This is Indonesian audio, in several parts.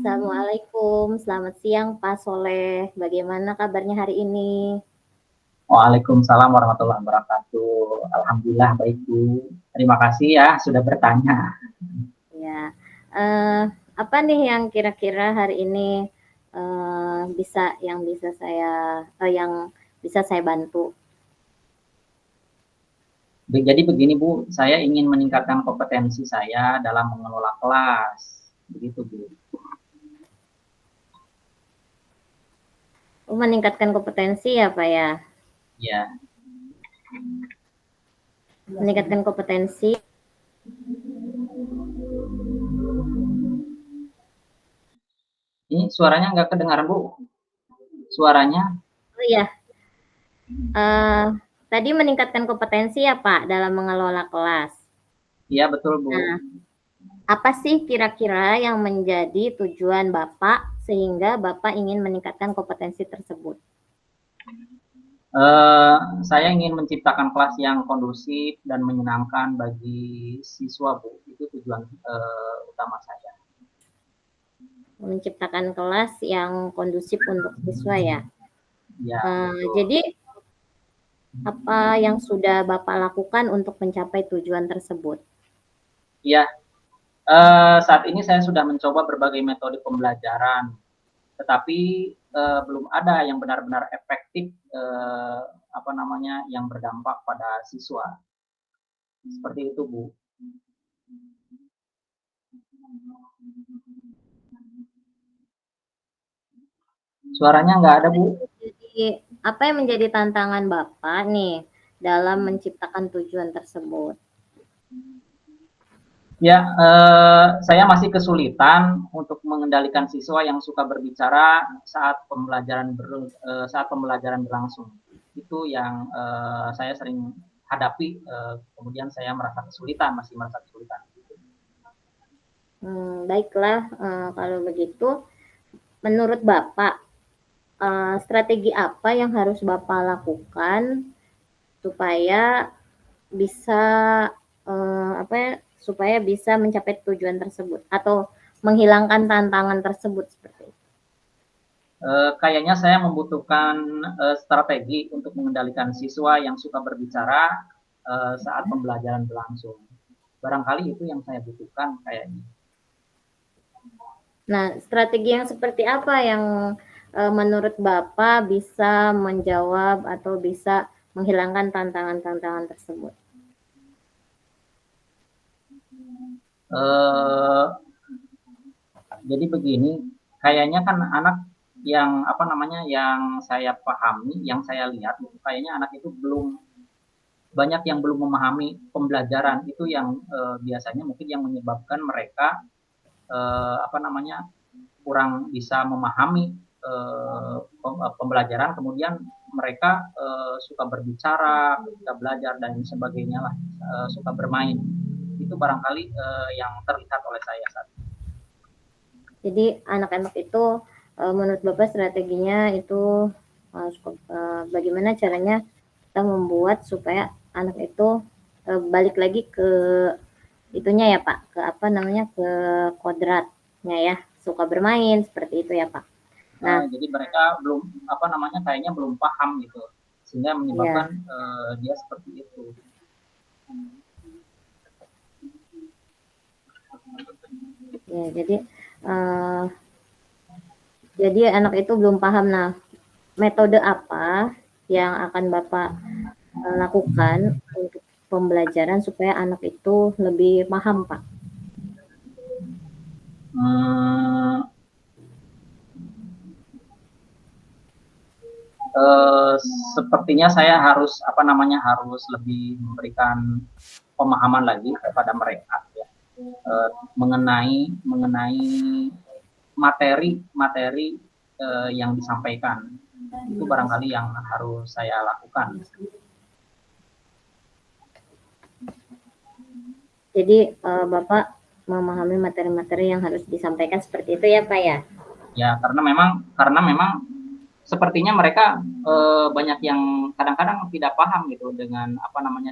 Assalamualaikum, selamat siang Pak Soleh. Bagaimana kabarnya hari ini? Waalaikumsalam warahmatullahi wabarakatuh. Alhamdulillah baik Bu. Terima kasih ya sudah bertanya. Ya, eh, apa nih yang kira-kira hari ini yang bisa saya bantu? Jadi begini Bu, saya ingin meningkatkan kompetensi saya dalam mengelola kelas. Begitu Bu. Meningkatkan kompetensi ya Pak ya. Ya, Meningkatkan kompetensi. ini suaranya nggak kedengaran Bu. Suaranya? Oh iya, eh, tadi meningkatkan kompetensi ya Pak dalam mengelola kelas. Iya betul Bu. Nah, apa sih kira-kira yang menjadi tujuan Bapak sehingga Bapak ingin meningkatkan kompetensi tersebut? Saya ingin menciptakan kelas yang kondusif dan menyenangkan bagi siswa Bu. Itu tujuan utama saya. Menciptakan kelas yang kondusif untuk siswa ya. Ya betul. Jadi apa yang sudah Bapak lakukan untuk mencapai tujuan tersebut? Iya, saat ini saya sudah mencoba berbagai metode pembelajaran, tetapi belum ada yang benar-benar efektif, yang berdampak pada siswa. Seperti itu, Bu. Suaranya nggak ada, Bu. Jadi, apa yang menjadi tantangan Bapak nih dalam menciptakan tujuan tersebut? Ya, saya masih kesulitan untuk mengendalikan siswa yang suka berbicara saat pembelajaran berlangsung. Itu yang saya sering hadapi. Kemudian saya masih merasa kesulitan. Baiklah, kalau begitu, menurut Bapak, strategi apa yang harus Bapak lakukan supaya bisa supaya bisa mencapai tujuan tersebut atau menghilangkan tantangan tersebut seperti itu? Kayaknya saya membutuhkan strategi untuk mengendalikan siswa yang suka berbicara saat pembelajaran berlangsung. Barangkali itu yang saya butuhkan kayaknya. Nah, strategi yang seperti apa yang menurut Bapak bisa menjawab atau bisa menghilangkan tantangan-tantangan tersebut? Uh, jadi begini, kayaknya kan anak yang saya pahami, yang saya lihat, kayaknya anak itu banyak yang belum memahami pembelajaran itu yang biasanya mungkin yang menyebabkan mereka eh, apa namanya kurang bisa memahami pembelajaran, kemudian mereka suka berbicara, suka belajar dan sebagainya lah, suka bermain. Itu barangkali yang terlihat oleh saya saat ini. Jadi anak-anak itu menurut Bapak strateginya itu bagaimana caranya kita membuat supaya anak itu balik lagi ke itunya ya Pak, ke kodratnya ya, suka bermain seperti itu ya Pak. Nah, Jadi mereka kayaknya belum paham gitu, sehingga ya, menyebabkan dia seperti itu. ya jadi anak itu belum paham. Nah, metode apa yang akan Bapak lakukan untuk pembelajaran supaya anak itu lebih paham, Pak? Hmm, Sepertinya saya harus lebih memberikan pemahaman lagi kepada mereka ya, mengenai materi yang disampaikan. Itu barangkali yang harus saya lakukan. Jadi Bapak memahami materi-materi yang harus disampaikan seperti itu ya Pak ya? Ya, karena memang sepertinya mereka banyak yang kadang-kadang tidak paham gitu dengan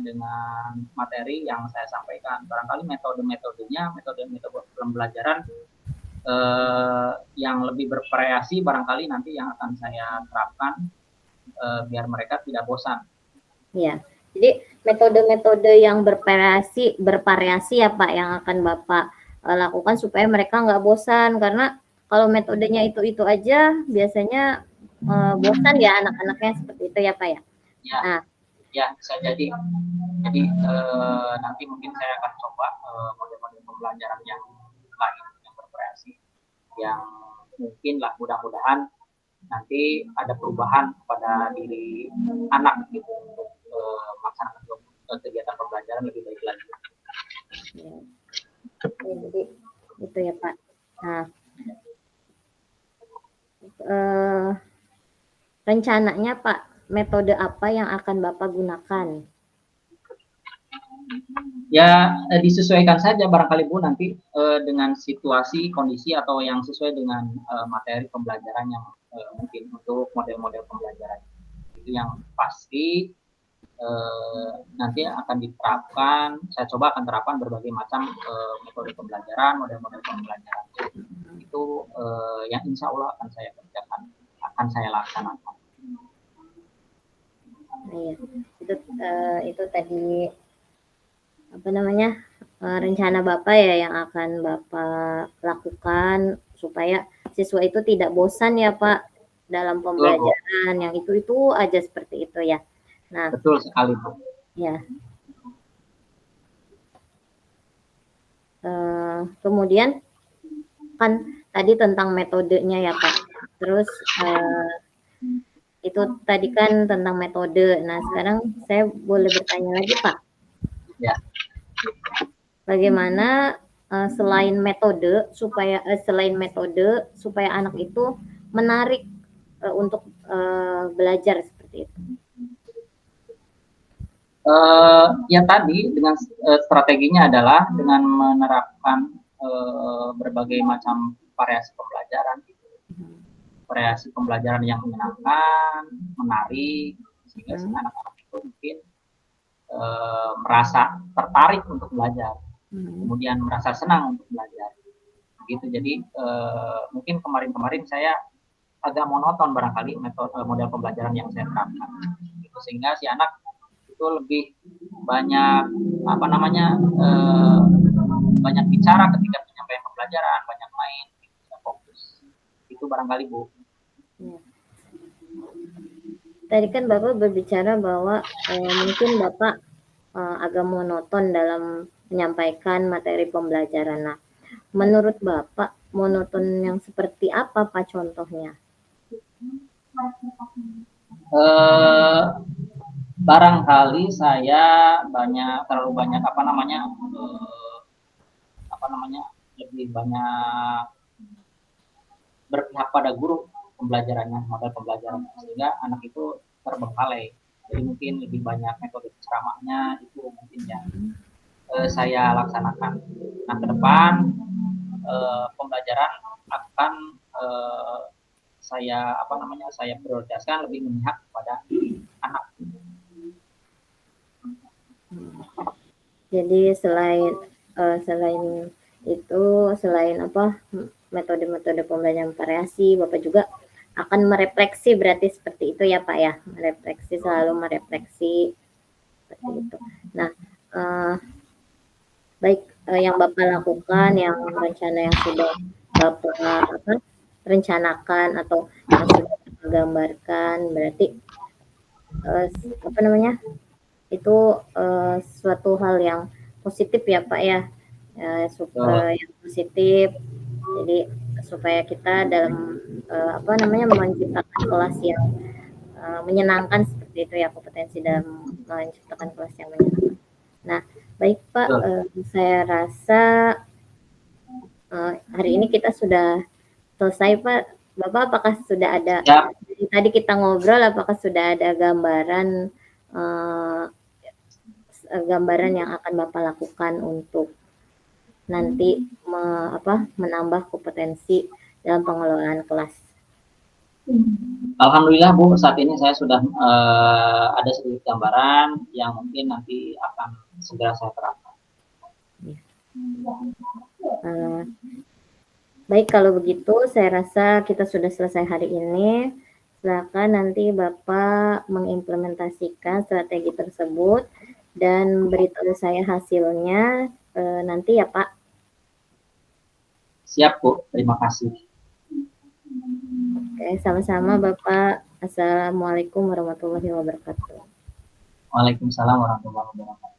dengan materi yang saya sampaikan. Barangkali metode pembelajaran yang lebih bervariasi barangkali nanti yang akan saya terapkan biar mereka tidak bosan. Ya, jadi metode-metode yang bervariasi ya Pak yang akan Bapak lakukan supaya mereka nggak bosan, karena kalau metodenya itu aja biasanya bosan ya anak-anaknya, seperti itu ya Pak ya. Ya, Nah, ya bisa jadi. Jadi nanti mungkin saya akan coba model-model pembelajaran yang lain yang bervariasi, yang mungkin lah mudah-mudahan nanti ada perubahan pada diri anak gitu untuk melaksanakan kegiatan pembelajaran lebih baik lagi. ya, jadi itu ya Pak. Nah, rencananya Pak, metode apa yang akan Bapak gunakan? Ya disesuaikan saja barangkali Bu nanti dengan situasi, kondisi atau yang sesuai dengan materi pembelajaran yang mungkin untuk model-model pembelajaran. Itu yang pasti nanti akan diterapkan, saya coba akan terapkan berbagai macam metode pembelajaran, model-model pembelajaran. Itu yang insya Allah akan saya kerjakan, akan saya laksanakan. Iya, itu tadi apa namanya rencana Bapak ya yang akan Bapak lakukan supaya siswa itu tidak bosan ya Pak dalam pembelajaran, yang itu aja seperti itu ya. Nah, betul sekali Bu. Ya. Kemudian kan tadi tentang metodenya ya Pak. Terus itu tadi kan tentang metode. Nah, sekarang saya boleh bertanya lagi Pak. Ya. Bagaimana selain metode supaya anak itu menarik untuk belajar seperti itu? Ya tadi dengan strateginya adalah dengan menerapkan berbagai macam variasi pembelajaran, variasi pembelajaran yang menyenangkan, menarik, sehingga si anak-anak itu mungkin merasa tertarik untuk belajar, kemudian merasa senang untuk belajar. Gitu. Jadi mungkin kemarin-kemarin saya agak monoton barangkali model pembelajaran yang saya terapkan, gitu, sehingga si anak itu lebih banyak banyak bicara ketika penyampaian pembelajaran, banyak main, bisa fokus. Itu barangkali Bu. Ya. Tadi kan Bapak berbicara bahwa mungkin Bapak agak monoton dalam menyampaikan materi pembelajaran. Nah, menurut Bapak monoton yang seperti apa Pak contohnya? Barangkali saya terlalu banyak lebih banyak berpihak pada guru pembelajarannya, model pembelajaran, sehingga anak itu terbengkalai. Jadi mungkin lebih banyak metode ceramahnya itu mungkin yang saya laksanakan. Nah ke depan pembelajaran akan saya prioritaskan lebih memihak kepada anak. Jadi selain metode-metode pembelajaran variasi, Bapak juga akan merefleksi, berarti seperti itu ya Pak ya, selalu merefleksi seperti itu. Nah, baik yang Bapak lakukan, yang rencana yang sudah Bapak rencanakan atau yang sudah Bapak gambarkan, berarti itu suatu hal yang positif ya Pak ya, yang positif. Jadi supaya kita dalam menciptakan kelas yang menyenangkan seperti itu ya, kompetensi dalam menciptakan kelas yang menyenangkan. Nah, baik Pak, saya rasa hari ini kita sudah selesai Pak. Bapak apakah sudah ada tadi kita ngobrol, apakah sudah ada gambaran yang akan Bapak lakukan untuk nanti menambah kompetensi dalam pengelolaan kelas? Alhamdulillah Bu, saat ini saya sudah ada sedikit gambaran yang mungkin nanti akan segera saya terapkan. Baik, kalau begitu saya rasa kita sudah selesai hari ini. Silakan nanti Bapak mengimplementasikan strategi tersebut dan beritahu saya hasilnya, nanti ya, Pak. Siap, Bu. Terima kasih. Oke, sama-sama Bapak. Assalamualaikum warahmatullahi wabarakatuh. Waalaikumsalam warahmatullahi wabarakatuh.